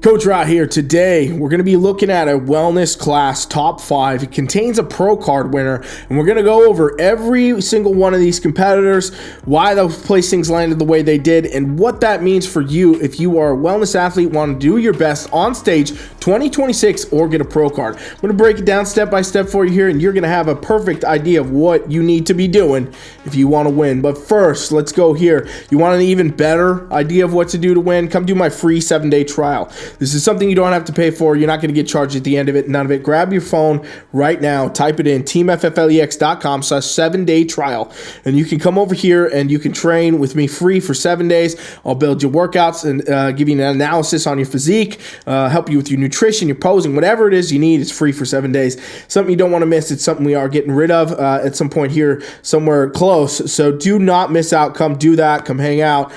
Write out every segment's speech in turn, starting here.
Coach Rod here. Today, we're going to be looking at a wellness class top 5. It contains a pro card winner, and we're going to go over every single one of these competitors, why those placings landed the way they did, and what that means for you if you are a wellness athlete, want to do your best on stage 2026 or get a pro card. I'm going to break it down step by step for you here, and you're going to have a perfect idea of what you need to be doing if you want to win. But first, let's go here. You want an even better idea of what to do to win? Come do my free 7-day trial. This is something you don't have to pay for. You're not going to get charged at the end of it. None of it. Grab your phone right now. Type it in teamfflex.com/7-day trial. And you can come over here and you can train with me free for 7 days. I'll build your workouts and give you an analysis on your physique, help you with your nutrition, your posing, whatever it is you need. It's free for 7 days. Something you don't want to miss. It's something we are getting rid of at some point here somewhere close. So do not miss out. Come do that. Come hang out.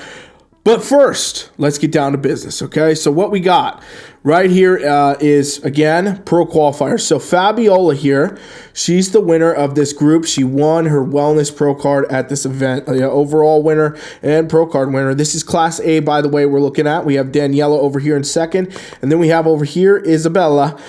But first, let's get down to business, okay? So what we got right here is, again, pro qualifiers. So Fabiola here, she's the winner of this group. She won her wellness pro card at this event, overall winner and pro card winner. This is Class A, by the way, we're looking at. We have Daniela over here in second, and then we have over here Isabella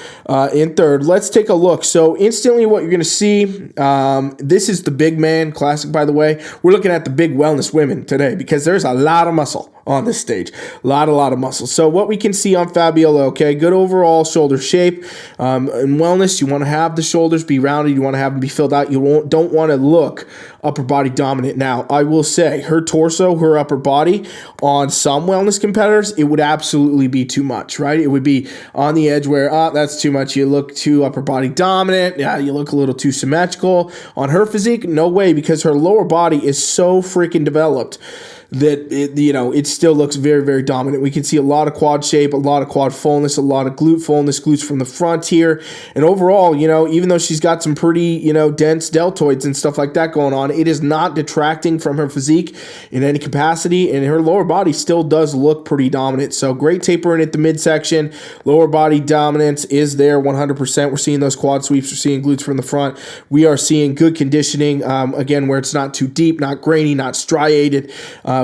in third. Let's take a look. So instantly what you're going to see, this is the Bigman Classic, by the way. We're looking at the big wellness women today because there's a lot of muscle on this stage. A lot of muscle. So what we can see on Fabiola, okay, good overall shoulder shape. In wellness, you want to have the shoulders be rounded. You want to have them be filled out. You don't want to look upper body dominant. Now, I will say her torso, her upper body on some wellness competitors, it would absolutely be too much, right? It would be on the edge where, that's too much. You look too upper body dominant. Yeah, you look a little too symmetrical. On her physique, no way, because her lower body is so freaking developed that it still looks very, very dominant. We can see a lot of quad shape, a lot of quad fullness, a lot of glute fullness, glutes from the front here. And overall, even though she's got some pretty, dense deltoids and stuff like that going on, it is not detracting from her physique in any capacity. And her lower body still does look pretty dominant. So great tapering at the midsection. Lower body dominance is there 100%. We're seeing those quad sweeps. We're seeing glutes from the front. We are seeing good conditioning, again, where it's not too deep, not grainy, not striated.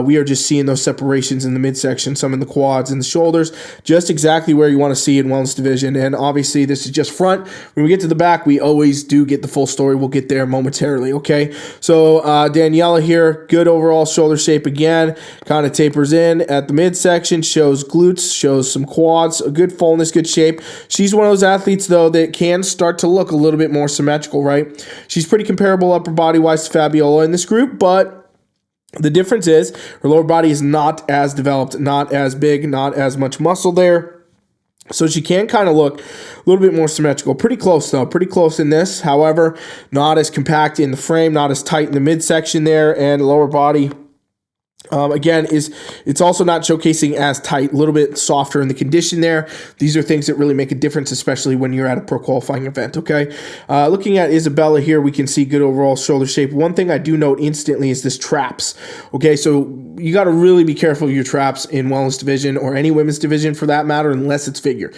We are just seeing those separations in the midsection, some in the quads and the shoulders, just exactly where you want to see in wellness division. And obviously, this is just front. When we get to the back, we always do get the full story. We'll get there momentarily, okay? So Daniela here, good overall shoulder shape again, kind of tapers in at the midsection, shows glutes, shows some quads, a good fullness, good shape. She's one of those athletes, though, that can start to look a little bit more symmetrical, right? She's pretty comparable upper body-wise to Fabiola in this group, but the difference is her lower body is not as developed, not as big, not as much muscle there. So she can kind of look a little bit more symmetrical. Pretty close, though. Pretty close in this. However, not as compact in the frame, not as tight in the midsection there, and lower body, again, it's also not showcasing as tight, a little bit softer in the condition there. These are things that really make a difference, especially when you're at a pro qualifying event, okay? Looking at Isabella here, we can see good overall shoulder shape. One thing I do note instantly is this traps, okay? So you got to really be careful of your traps in wellness division or any women's division for that matter, unless it's figure.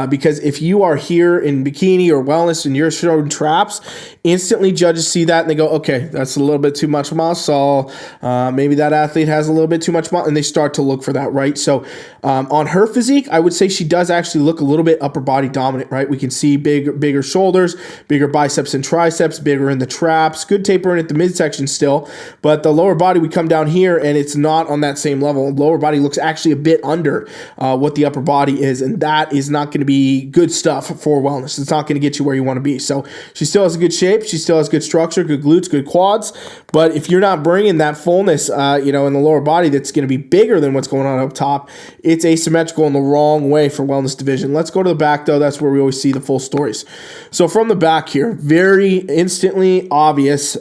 Because if you are here in bikini or wellness and you're showing traps, instantly judges see that and they go, okay, that's a little bit too much muscle. Maybe that athlete has a little bit too much muscle, and they start to look for that, right? So on her physique, I would say she does actually look a little bit upper body dominant, right? We can see bigger shoulders, bigger biceps and triceps, bigger in the traps, good tapering at the midsection still, but the lower body, we come down here and it's not on that same level. Lower body looks actually a bit under what the upper body is, and that is not going to be good stuff for wellness. It's not going to get you where you want to be. So she still has a good shape. She still has good structure, good glutes, good quads, but if you're not bringing that fullness, in the lower body that's going to be bigger than what's going on up top, it's asymmetrical in the wrong way for wellness division. Let's go to the back, though. That's where we always see the full stories. So from the back here, very instantly obvious,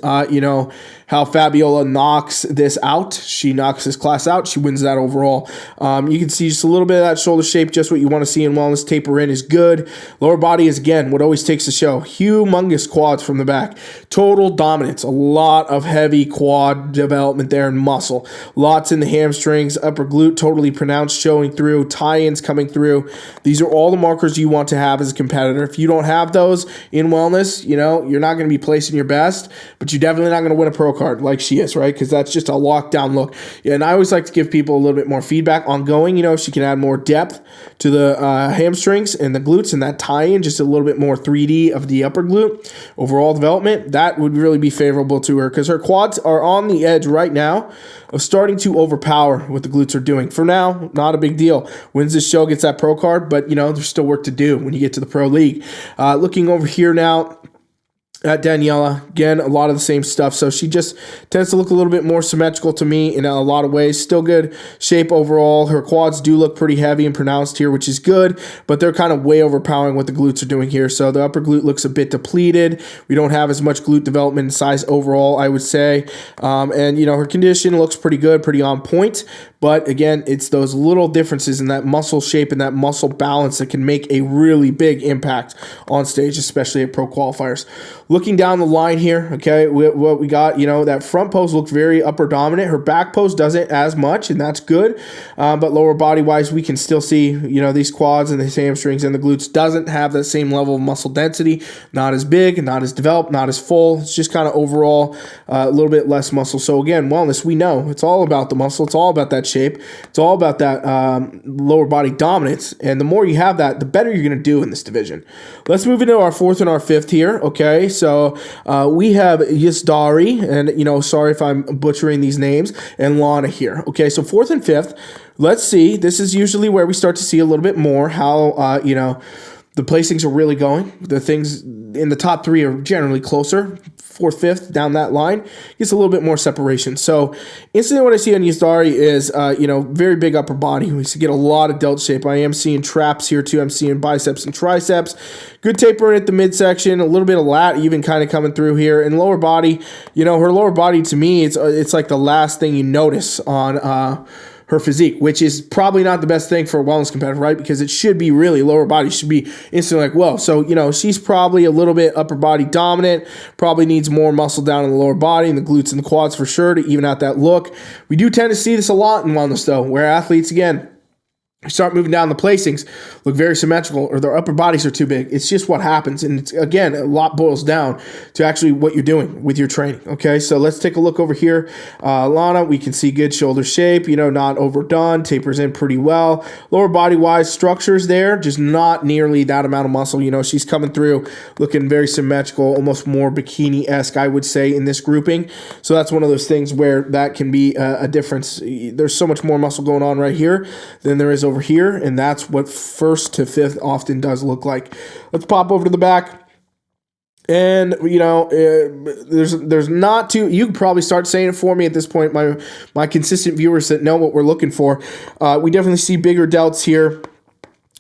how Fabiola knocks this out. She knocks this class out. She wins that overall. You can see just a little bit of that shoulder shape, just what you want to see in wellness. Taper in is good. Lower body is, again, what always takes the show. Humongous quads from the back. Total dominance. A lot of heavy quad development there and muscle. Lots in the hamstrings. Upper glute totally pronounced, showing through. Tie-ins coming through. These are all the markers you want to have as a competitor. If you don't have those in wellness, you're not going to be placing your best, but you're definitely not going to win a pro card like she is, right? Because that's just a lockdown look. Yeah, and I always like to give people a little bit more feedback ongoing. You know, she can add more depth to the hamstrings and the glutes and that tie-in, just a little bit more 3D of the upper glute. Overall development, that would really be favorable to her because her quads are on the edge right now of starting to overpower what the glutes are doing. For now, not a big deal. Wins this show, gets that pro card, but, you know, there's still work to do when you get to the pro league. Looking over here now at Daniela, again, a lot of the same stuff. So she just tends to look a little bit more symmetrical to me in a lot of ways. Still good shape overall. Her quads do look pretty heavy and pronounced here, which is good, but they're kind of way overpowering what the glutes are doing here. So the upper glute looks a bit depleted. We don't have as much glute development and size overall, I would say. And, you know, her condition looks pretty good, pretty on point. But again, it's those little differences in that muscle shape and that muscle balance that can make a really big impact on stage, especially at pro qualifiers. Looking down the line here, okay, what we got, you know, that front pose looked very upper dominant. Her back pose doesn't as much, and that's good. But lower body wise, we can still see, you know, these quads and these hamstrings and the glutes doesn't have that same level of muscle density. Not as big, not as developed, not as full. It's just kind of overall a little bit less muscle. So again, wellness, we know it's all about the muscle. It's all about that shape. It's all about that lower body dominance. And the more you have that, the better you're going to do in this division. Let's move into our fourth and our fifth here. Okay, so we have Yasdari, and, you know, sorry if I'm butchering these names, and Lana here. Okay, so fourth and fifth, let's see. This is usually where we start to see a little bit more how, you know, the placings are really going. The things in the top three are generally closer. Fourth, fifth, down that line, gets a little bit more separation. So instantly what I see on Yasdari is, you know, very big upper body. We get a lot of delt shape. I am seeing traps here too. I'm seeing biceps and triceps. Good tapering at the midsection, a little bit of lat even kind of coming through here. And lower body, you know, her lower body to me, it's like the last thing you notice on her physique, which is probably not the best thing for a wellness competitor, right? Because it should be really lower body should be instantly like, whoa. So, you know, she's probably a little bit upper body dominant, probably needs more muscle down in the lower body and the glutes and the quads for sure to even out that look. We do tend to see this a lot in wellness though, where athletes, again, start moving down the placings, look very symmetrical, or their upper bodies are too big. It's just what happens. And it's, again, a lot boils down to actually what you're doing with your training. Okay, so let's take a look over here. Lana, we can see good shoulder shape, you know, not overdone, tapers in pretty well. Lower body wise, structures there, just not nearly that amount of muscle. You know, she's coming through looking very symmetrical, almost more bikini-esque, I would say, in this grouping. So that's one of those things where that can be a difference. There's so much more muscle going on right here than there is over here, and that's what first to fifth often does look like. Let's pop over to the back. And, you know, there's not too, you can probably start saying it for me at this point, my consistent viewers that know what we're looking for. We definitely see bigger delts here.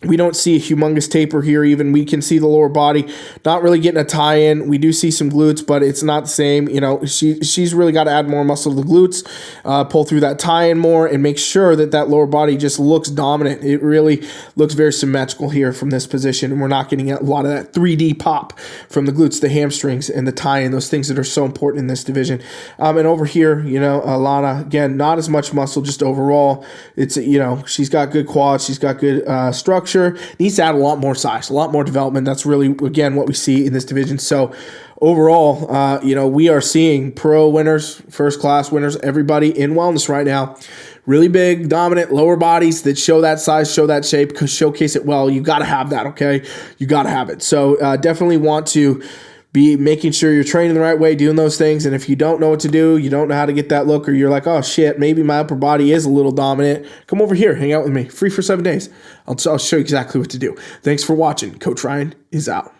We don't see a humongous taper here even. We can see the lower body not really getting a tie-in. We do see some glutes, but it's not the same. You know, she's really got to add more muscle to the glutes, pull through that tie-in more, and make sure that that lower body just looks dominant. It really looks very symmetrical here from this position, and we're not getting a lot of that 3D pop from the glutes, the hamstrings, and the tie-in, those things that are so important in this division. And over here, you know, Lana, again, not as much muscle, just overall. It's, you know, she's got good quads, she's got good structure. Needs to add a lot more size, a lot more development. That's really, again, what we see in this division. So overall, you know, we are seeing pro winners, first class winners, everybody in wellness right now. Really big, dominant lower bodies that show that size, show that shape, showcase it well. You got to have that, okay? You got to have it. So definitely want to be making sure you're training the right way, doing those things. And if you don't know what to do, you don't know how to get that look, or you're like, oh shit, maybe my upper body is a little dominant, come over here, hang out with me, free for 7 days. I'll show you exactly what to do. Thanks for watching. Coach Ryan is out.